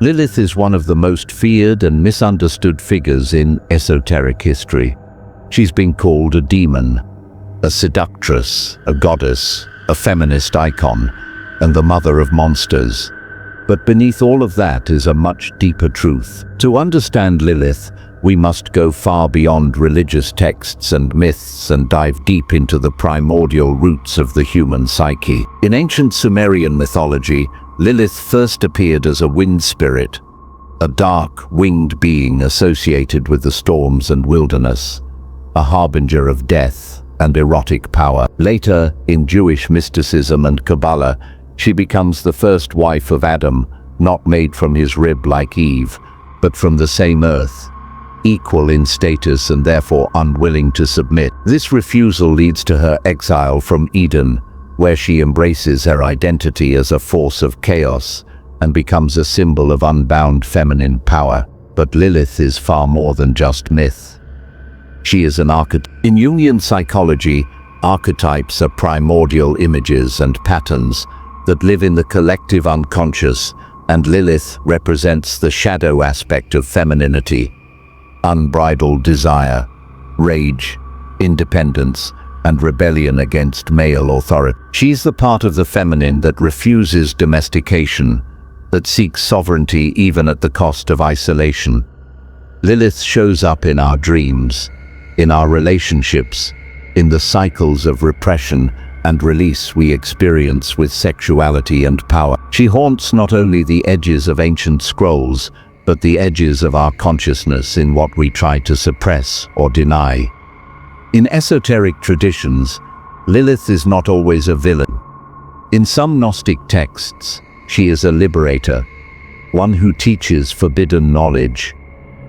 Lilith is one of the most feared and misunderstood figures in esoteric history. She's been called a demon, a seductress, a goddess, a feminist icon, and the mother of monsters. But beneath all of that is a much deeper truth. To understand Lilith, we must go far beyond religious texts and myths and dive deep into the primordial roots of the human psyche. In ancient Sumerian mythology, Lilith first appeared as a wind spirit, a dark, winged being associated with the storms and wilderness, a harbinger of death and erotic power. Later, in Jewish mysticism and Kabbalah, she becomes the first wife of Adam, not made from his rib like Eve, but from the same earth, equal in status and therefore unwilling to submit. This refusal leads to her exile from Eden, where she embraces her identity as a force of chaos and becomes a symbol of unbound feminine power. But Lilith is far more than just myth. She is an archetype. In Jungian psychology, archetypes are primordial images and patterns that live in the collective unconscious, and Lilith represents the shadow aspect of femininity: unbridled desire, rage, independence, and rebellion against male authority. She's the part of the feminine that refuses domestication, that seeks sovereignty even at the cost of isolation. Lilith shows up in our dreams, in our relationships, in the cycles of repression and release we experience with sexuality and power. She haunts not only the edges of ancient scrolls, but the edges of our consciousness in what we try to suppress or deny. In esoteric traditions, Lilith is not always a villain. In some Gnostic texts, she is a liberator, one who teaches forbidden knowledge,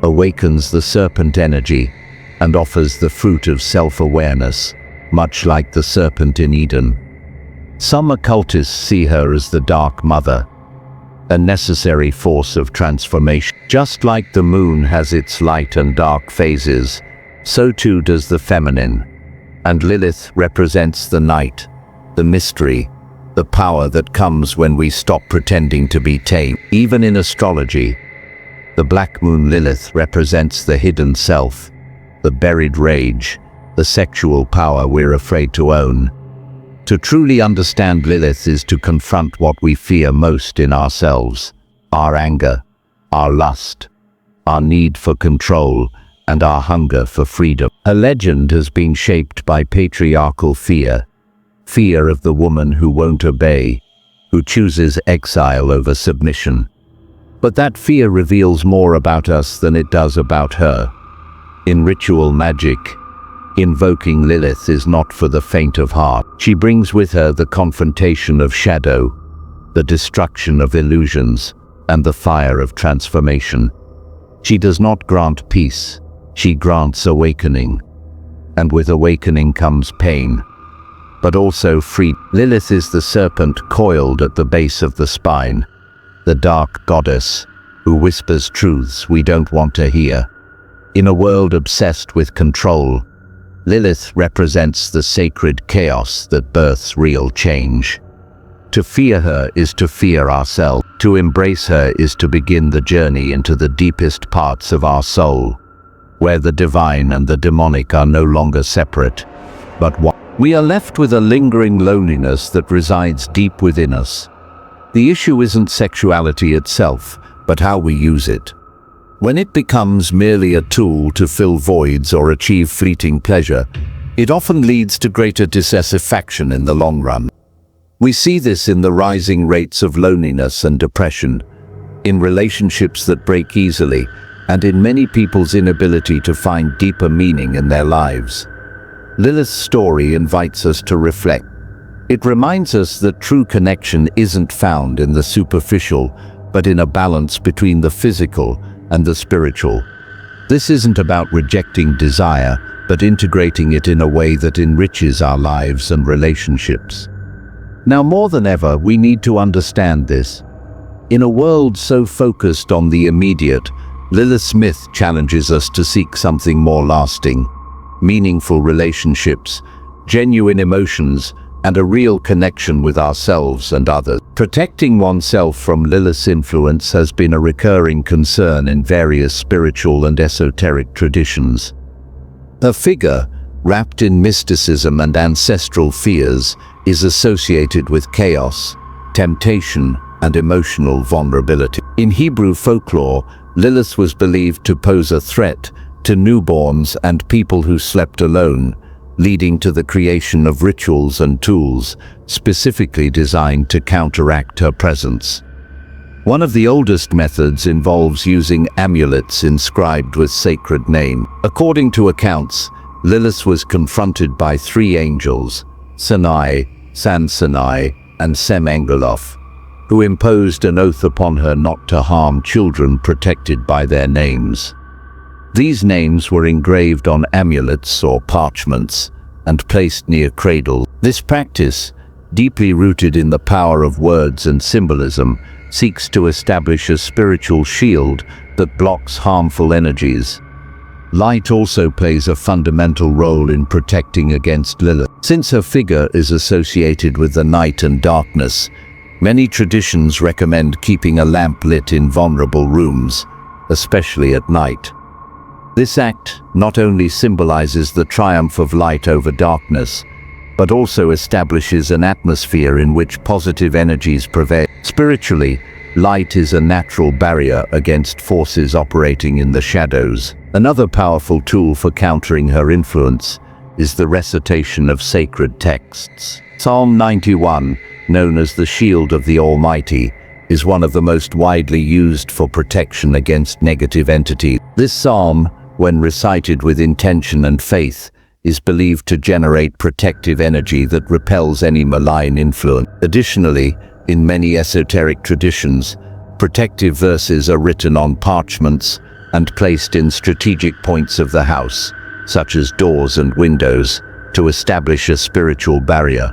awakens the serpent energy, and offers the fruit of self-awareness, much like the serpent in Eden. Some occultists see her as the Dark Mother, a necessary force of transformation. Just like the moon has its light and dark phases, so too does the feminine. And Lilith represents the night, the mystery, the power that comes when we stop pretending to be tame. Even in astrology, the black moon Lilith represents the hidden self, the buried rage, the sexual power we're afraid to own. To truly understand Lilith is to confront what we fear most in ourselves: our anger, our lust, our need for control, and our hunger for freedom. Her legend has been shaped by patriarchal fear of the woman who won't obey, who chooses exile over submission. But that fear reveals more about us than it does about her. In ritual magic, invoking Lilith is not for the faint of heart. She brings with her the confrontation of shadow, the destruction of illusions, and the fire of transformation. She does not grant peace, she grants awakening. And with awakening comes pain, but also freedom. Lilith is the serpent coiled at the base of the spine, the dark goddess who whispers truths we don't want to hear. In a world obsessed with control, Lilith represents the sacred chaos that births real change. To fear her is to fear ourselves. To embrace her is to begin the journey into the deepest parts of our soul, where the divine and the demonic are no longer separate, but one. We are left with a lingering loneliness that resides deep within us. The issue isn't sexuality itself, but how we use it. When it becomes merely a tool to fill voids or achieve fleeting pleasure, it often leads to greater dissatisfaction in the long run. We see this in the rising rates of loneliness and depression, in relationships that break easily, and in many people's inability to find deeper meaning in their lives. Lilith's story invites us to reflect. It reminds us that true connection isn't found in the superficial, but in a balance between the physical and the spiritual. This isn't about rejecting desire, but integrating it in a way that enriches our lives and relationships. Now more than ever, we need to understand this. In a world so focused on the immediate, Lilith's myth challenges us to seek something more lasting: meaningful relationships, genuine emotions, and a real connection with ourselves and others. Protecting oneself from Lilith's influence has been a recurring concern in various spiritual and esoteric traditions. Her figure, wrapped in mysticism and ancestral fears, is associated with chaos, temptation, and emotional vulnerability. In Hebrew folklore, Lilith was believed to pose a threat to newborns and people who slept alone, leading to the creation of rituals and tools specifically designed to counteract her presence. One of the oldest methods involves using amulets inscribed with sacred name. According to accounts, Lilith was confronted by three angels, Sinai, Sansinai, and Semengeloth, who imposed an oath upon her not to harm children protected by their names. These names were engraved on amulets or parchments and placed near cradles. This practice, deeply rooted in the power of words and symbolism, seeks to establish a spiritual shield that blocks harmful energies. Light also plays a fundamental role in protecting against Lilith. Since her figure is associated with the night and darkness, many traditions recommend keeping a lamp lit in vulnerable rooms, especially at night. This act not only symbolizes the triumph of light over darkness, but also establishes an atmosphere in which positive energies prevail. Spiritually, light is a natural barrier against forces operating in the shadows. Another powerful tool for countering her influence is the recitation of sacred texts. Psalm 91, known as the Shield of the Almighty, is one of the most widely used for protection against negative entities. This psalm, when recited with intention and faith, is believed to generate protective energy that repels any malign influence. Additionally, in many esoteric traditions, protective verses are written on parchments and placed in strategic points of the house, such as doors and windows, to establish a spiritual barrier.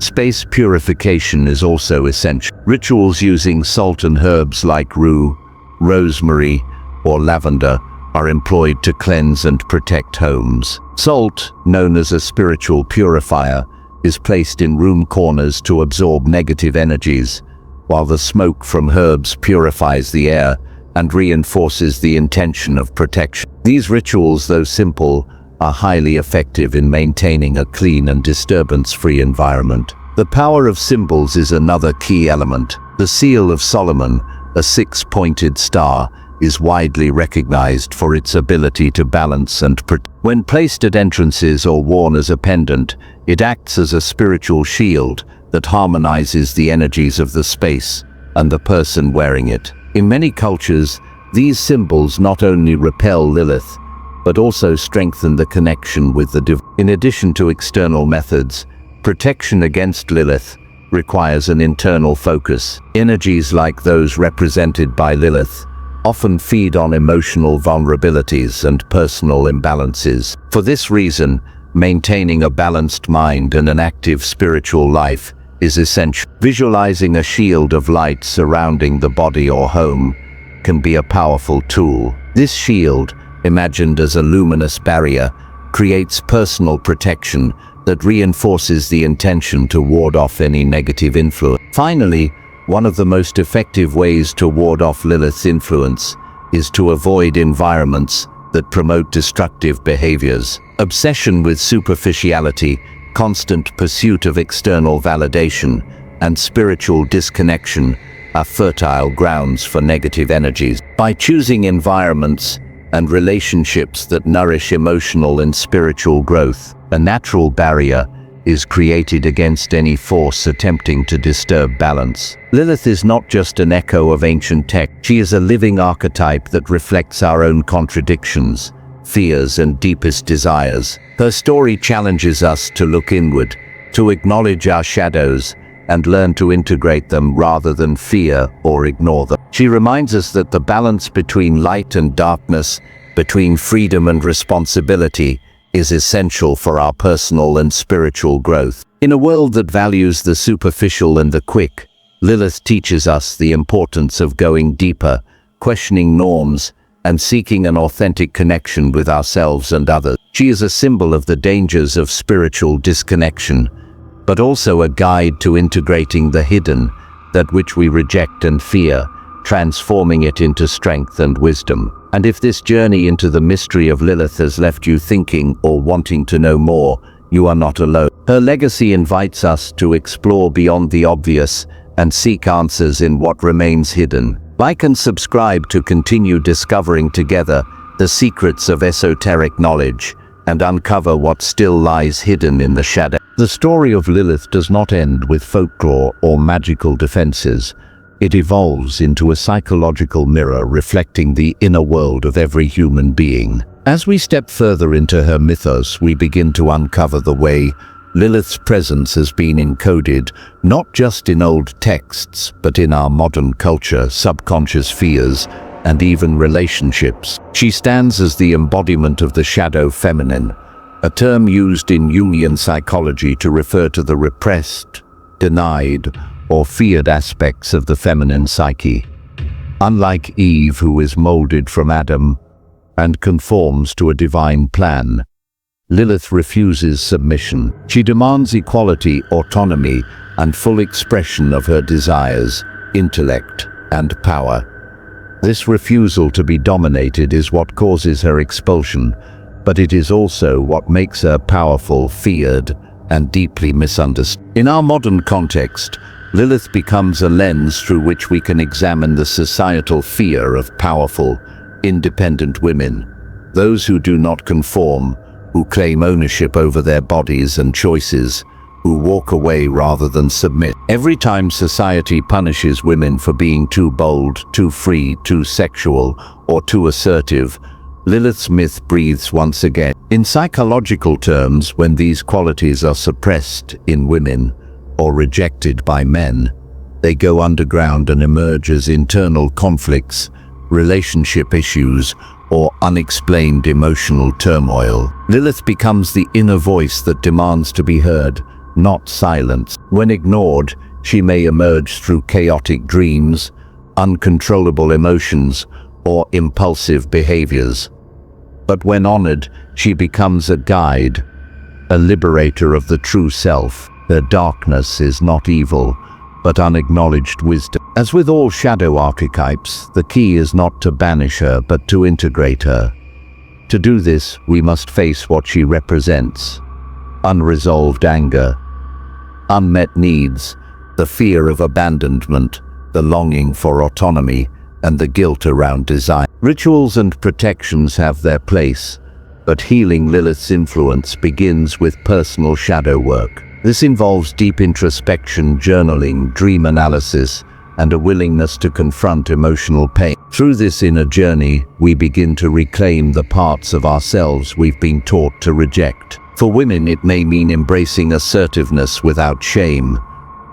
Space purification is also essential. Rituals using salt and herbs like rue, rosemary, or lavender are employed to cleanse and protect homes. Salt, known as a spiritual purifier, is placed in room corners to absorb negative energies, while the smoke from herbs purifies the air and reinforces the intention of protection. These rituals, though simple, are highly effective in maintaining a clean and disturbance-free environment. The power of symbols is another key element. The Seal of Solomon, a six-pointed star, is widely recognized for its ability to balance and protect. When placed at entrances or worn as a pendant, it acts as a spiritual shield that harmonizes the energies of the space and the person wearing it. In many cultures, these symbols not only repel Lilith, but also strengthen the connection with the divine. In addition to external methods, protection against Lilith requires an internal focus. Energies like those represented by Lilith often feed on emotional vulnerabilities and personal imbalances. For this reason, maintaining a balanced mind and an active spiritual life is essential. Visualizing a shield of light surrounding the body or home can be a powerful tool. This shield, imagined as a luminous barrier, creates personal protection that reinforces the intention to ward off any negative influence. Finally, one of the most effective ways to ward off Lilith's influence is to avoid environments that promote destructive behaviors. Obsession with superficiality, constant pursuit of external validation, and spiritual disconnection are fertile grounds for negative energies. By choosing environments and relationships that nourish emotional and spiritual growth, a natural barrier is created against any force attempting to disturb balance. Lilith is not just an echo of ancient text. She is a living archetype that reflects our own contradictions, fears, and deepest desires. Her story challenges us to look inward, to acknowledge our shadows, and learn to integrate them rather than fear or ignore them. She reminds us that the balance between light and darkness, between freedom and responsibility, is essential for our personal and spiritual growth. In a world that values the superficial and the quick, Lilith teaches us the importance of going deeper, questioning norms, and seeking an authentic connection with ourselves and others. She is a symbol of the dangers of spiritual disconnection, but also a guide to integrating the hidden, that which we reject and fear, transforming it into strength and wisdom. And if this journey into the mystery of Lilith has left you thinking or wanting to know more, you are not alone. Her legacy invites us to explore beyond the obvious and seek answers in what remains hidden. Like and subscribe to continue discovering together the secrets of esoteric knowledge and uncover what still lies hidden in the shadow. The story of Lilith does not end with folklore or magical defenses. It evolves into a psychological mirror reflecting the inner world of every human being. As we step further into her mythos, we begin to uncover the way Lilith's presence has been encoded not just in old texts, but in our modern culture, subconscious fears, and even relationships. She stands as the embodiment of the shadow feminine, a term used in Jungian psychology to refer to the repressed, denied, or feared aspects of the feminine psyche. Unlike Eve, who is molded from Adam and conforms to a divine plan, Lilith refuses submission. She demands equality, autonomy, and full expression of her desires, intellect, and power. This refusal to be dominated is what causes her expulsion, but it is also what makes her powerful, feared, and deeply misunderstood. In our modern context, Lilith becomes a lens through which we can examine the societal fear of powerful, independent women, those who do not conform, who claim ownership over their bodies and choices, who walk away rather than submit. Every time society punishes women for being too bold, too free, too sexual, or too assertive, Lilith's myth breathes once again. In psychological terms, when these qualities are suppressed in women or rejected by men, they go underground and emerge as internal conflicts, relationship issues, or unexplained emotional turmoil. Lilith becomes the inner voice that demands to be heard, not silenced. When ignored, she may emerge through chaotic dreams, uncontrollable emotions, or impulsive behaviors. But when honored, she becomes a guide, a liberator of the true self. Her darkness is not evil, but unacknowledged wisdom. As with all shadow archetypes, the key is not to banish her, but to integrate her. To do this, we must face what she represents: unresolved anger, unmet needs, the fear of abandonment, the longing for autonomy, and the guilt around desire. Rituals and protections have their place, but healing Lilith's influence begins with personal shadow work. This involves deep introspection, journaling, dream analysis, and a willingness to confront emotional pain. Through this inner journey, we begin to reclaim the parts of ourselves we've been taught to reject. For women, it may mean embracing assertiveness without shame,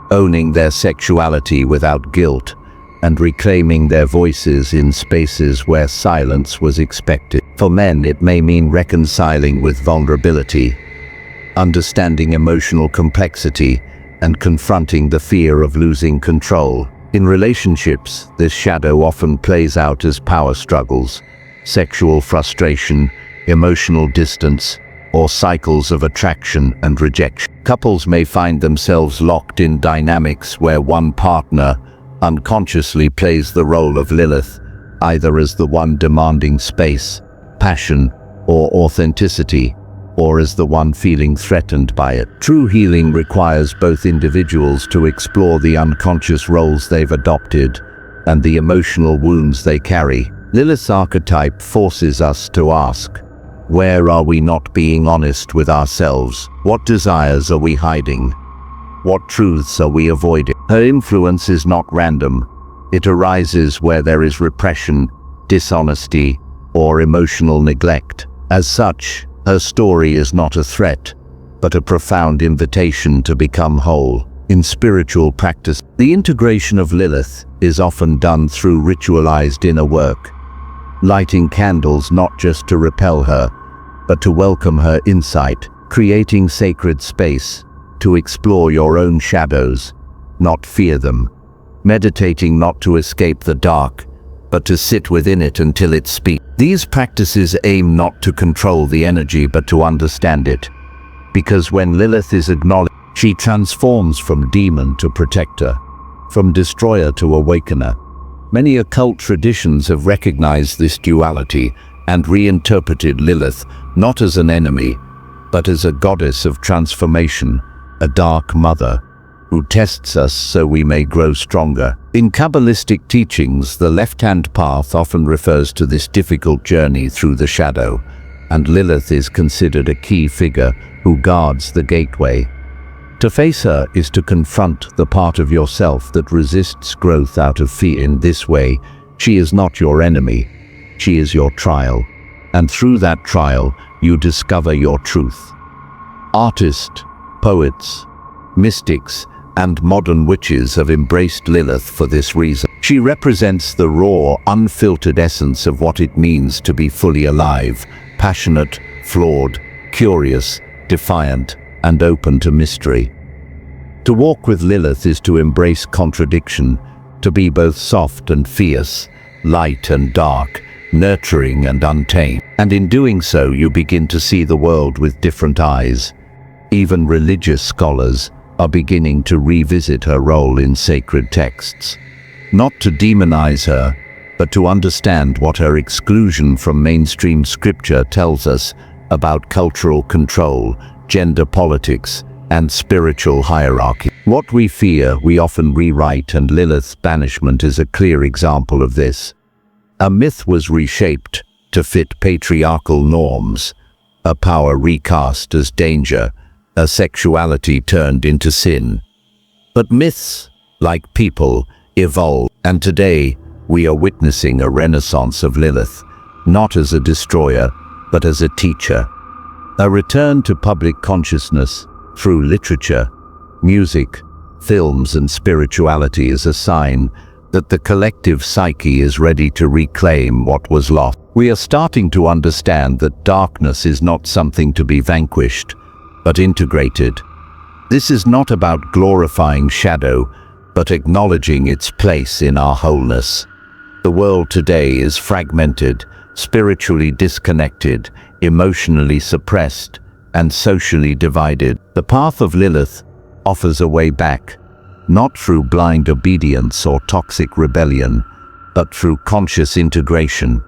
owning their sexuality without guilt, and reclaiming their voices in spaces where silence was expected. For men, it may mean reconciling with vulnerability, understanding emotional complexity, and confronting the fear of losing control. In relationships, this shadow often plays out as power struggles, sexual frustration, emotional distance, or cycles of attraction and rejection. Couples may find themselves locked in dynamics where one partner unconsciously plays the role of Lilith, either as the one demanding space, passion, or authenticity, or as the one feeling threatened by it. True healing requires both individuals to explore the unconscious roles they've adopted and the emotional wounds they carry. Lilith's archetype forces us to ask, where are we not being honest with ourselves? What desires are we hiding? What truths are we avoiding? Her influence is not random. It arises where there is repression, dishonesty, or emotional neglect. As such, her story is not a threat, but a profound invitation to become whole. In spiritual practice, the integration of Lilith is often done through ritualized inner work, lighting candles not just to repel her, but to welcome her insight, creating sacred space to explore your own shadows, not fear them, meditating not to escape the dark, but to sit within it until it speaks. These practices aim not to control the energy but to understand it, because when Lilith is acknowledged, She transforms from demon to protector, from destroyer to awakener. Many occult traditions have recognized this duality and reinterpreted Lilith not as an enemy, but as a goddess of transformation, a dark mother who tests us so we may grow stronger. In Kabbalistic teachings, the left-hand path often refers to this difficult journey through the shadow, and Lilith is considered a key figure who guards the gateway. To face her is to confront the part of yourself that resists growth out of fear. In this way, she is not your enemy, she is your trial, and through that trial, you discover your truth. Artists, poets, mystics, and modern witches have embraced Lilith for this reason. She represents the raw, unfiltered essence of what it means to be fully alive, passionate, flawed, curious, defiant, and open to mystery. To walk with Lilith is to embrace contradiction, to be both soft and fierce, light and dark, nurturing and untamed. And in doing so, you begin to see the world with different eyes. Even religious scholars are beginning to revisit her role in sacred texts, not to demonize her, but to understand what her exclusion from mainstream scripture tells us about cultural control, gender politics, and spiritual hierarchy. What we fear, we often rewrite, and Lilith's banishment is a clear example of this. A myth was reshaped to fit patriarchal norms, a power recast as danger, a sexuality turned into sin. But myths, like people, evolve, and today we are witnessing a renaissance of Lilith, not as a destroyer, but as a teacher. A return to public consciousness through literature, music, films, and spirituality is a sign that the collective psyche is ready to reclaim what was lost. We are starting to understand that darkness is not something to be vanquished, but integrated. This is not about glorifying shadow, but acknowledging its place in our wholeness. The world today is fragmented, spiritually disconnected, emotionally suppressed, and socially divided. The path of Lilith offers a way back, not through blind obedience or toxic rebellion, but through conscious integration.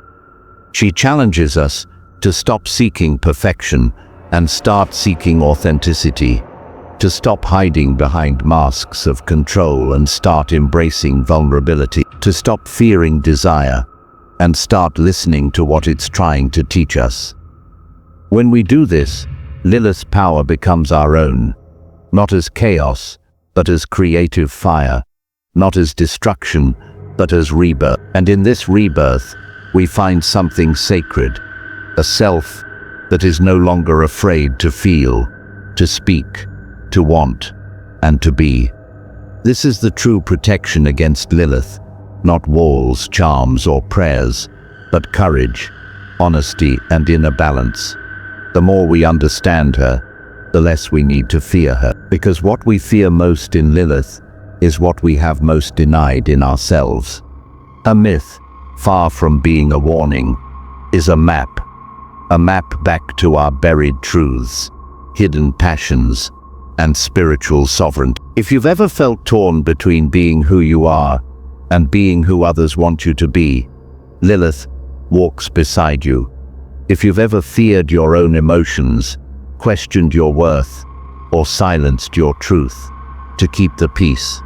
She challenges us to stop seeking perfection and start seeking authenticity, to stop hiding behind masks of control and start embracing vulnerability, to stop fearing desire and start listening to what it's trying to teach us. When we do this, Lilith's power becomes our own, not as chaos, but as creative fire, not as destruction, but as rebirth. And in this rebirth, we find something sacred, a self that is no longer afraid to feel, to speak, to want, and to be. This is the true protection against Lilith, not walls, charms, or prayers, but courage, honesty, and inner balance. The more we understand her, the less we need to fear her, because what we fear most in Lilith is what we have most denied in ourselves. A myth, far from being a warning, is a map back to our buried truths, hidden passions, and spiritual sovereignty. If you've ever felt torn between being who you are and being who others want you to be, Lilith walks beside you. If you've ever feared your own emotions, questioned your worth, or silenced your truth to keep the peace,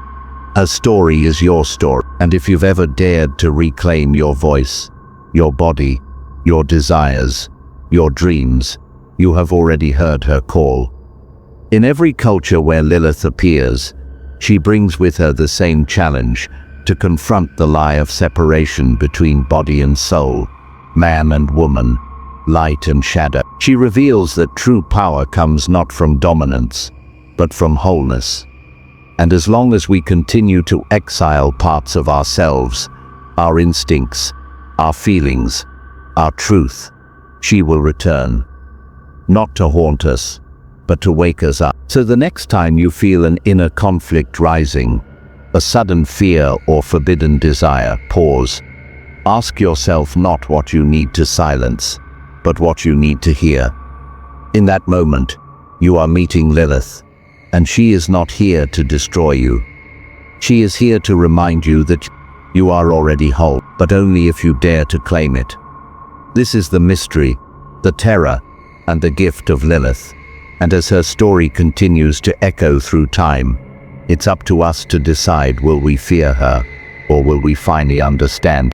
her story is your story. And if you've ever dared to reclaim your voice, your body, your desires, your dreams, you have already heard her call. In every culture where Lilith appears, she brings with her the same challenge to confront the lie of separation between body and soul, man and woman, light and shadow. She reveals that true power comes not from dominance, but from wholeness. And as long as we continue to exile parts of ourselves, our instincts, our feelings, our truth, she will return, not to haunt us, but to wake us up. So the next time you feel an inner conflict rising, a sudden fear or forbidden desire, pause. Ask yourself not what you need to silence, but what you need to hear. In that moment, you are meeting Lilith, And she is not here to destroy you. She is here to remind you that you are already whole, but only if you dare to claim it. This is the mystery, the terror, and the gift of Lilith. And as her story continues to echo through time, it's up to us to decide, will we fear her, or will we finally understand